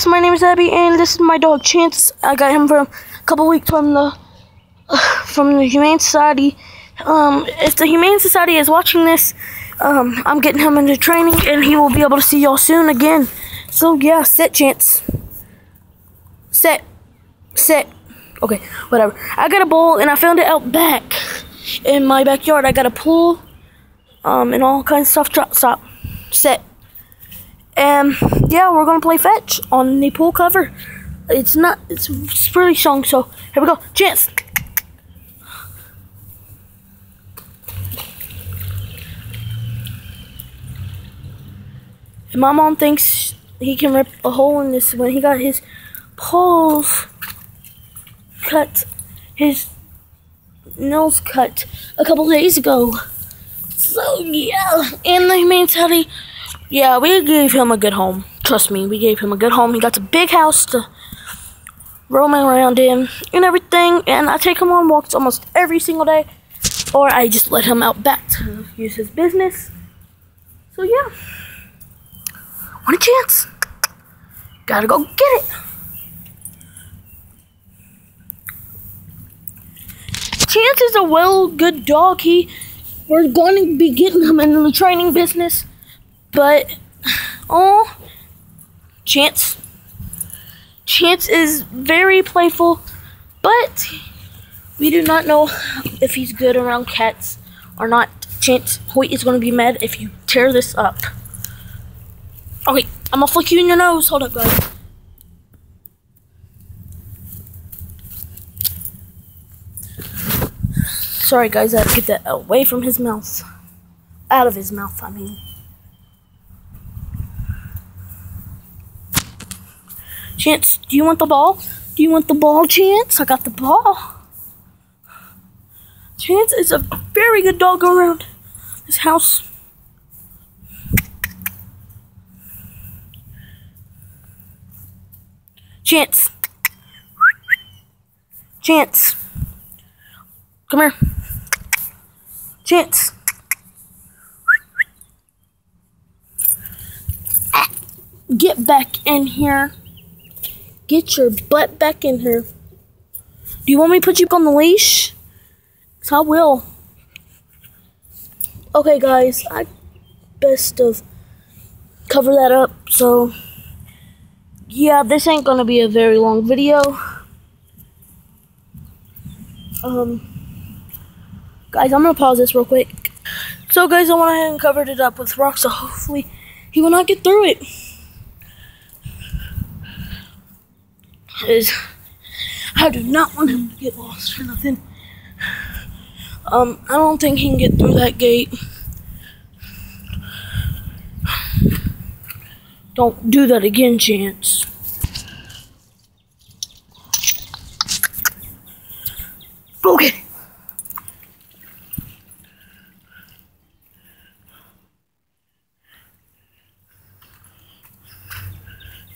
My name is Abby, and this is my dog Chance. I got him from a couple weeks from the Humane Society. If the Humane Society is watching this, I'm getting him into training, and he will be able to see y'all soon again. So yeah, sit, Chance. Sit. Okay, whatever. I got a bowl, and I found it out back in my backyard. I got a pool, and all kinds of stuff. Stop. Sit. And yeah, we're gonna play fetch on the pool cover. It's pretty strong, so here we go. Chance. And my mom thinks he can rip a hole in this when he got his paws cut, his nails cut a couple days ago. So yeah, and the Humane Society. Yeah, we gave him a good home. Trust me, we gave him a good home. He got a big house to roaming around in and everything. And I take him on walks almost every single day. Or I just let him out back to use his business. So yeah. Want a chance? Gotta go get it. Chance is a good dog. We're going to be getting him into the training business. But, Chance is very playful, but we do not know if he's good around cats or not. Chance, Hoyt is going to be mad if you tear this up. Okay, I'm going to flick you in your nose. Hold up, guys. Sorry, guys, I had to get that away from his mouth. Out of his mouth, I mean. Chance, do you want the ball? Do you want the ball, Chance? I got the ball. Chance is a very good dog around this house. Chance. Chance. Come here. Chance. Get back in here. Get your butt back in here. Do you want me to put you on the leash? 'Cause I will. Okay, guys, I best of cover that up. So, yeah, this ain't gonna be a very long video. Guys, I'm gonna pause this real quick. So, guys, I went ahead and covered it up with rocks, so hopefully he will not get through it. I do not want him to get lost or nothing. I don't think he can get through that gate. Don't do that again, Chance. Okay.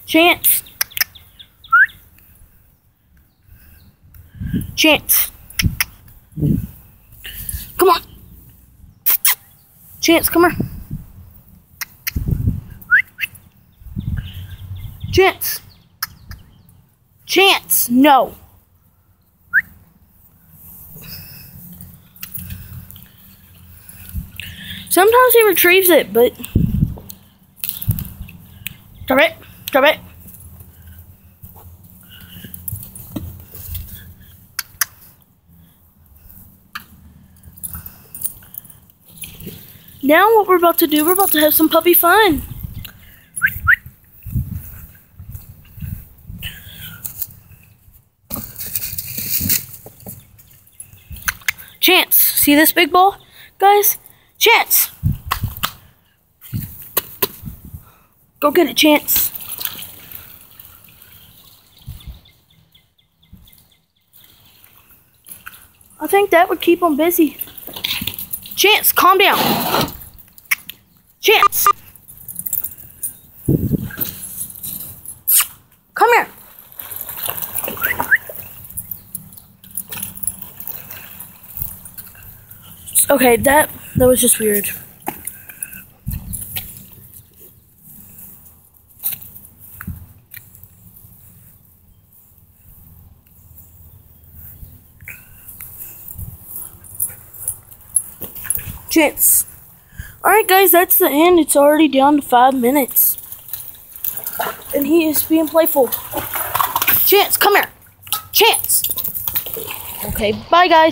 Chance. Chance. Come on. Chance, come here. Chance. Chance, no. Sometimes he retrieves it, but... Drop it. Drop it. Now what we're about to do, we're about to have some puppy fun. Chance, see this big ball, guys? Chance! Go get it, Chance. I think that would keep him busy. Chance, calm down. Chance. Come here. Okay, that was just weird. Chance. Alright guys, that's the end. It's already down to 5 minutes. And he is being playful. Chance, come here. Chance. Okay, bye guys.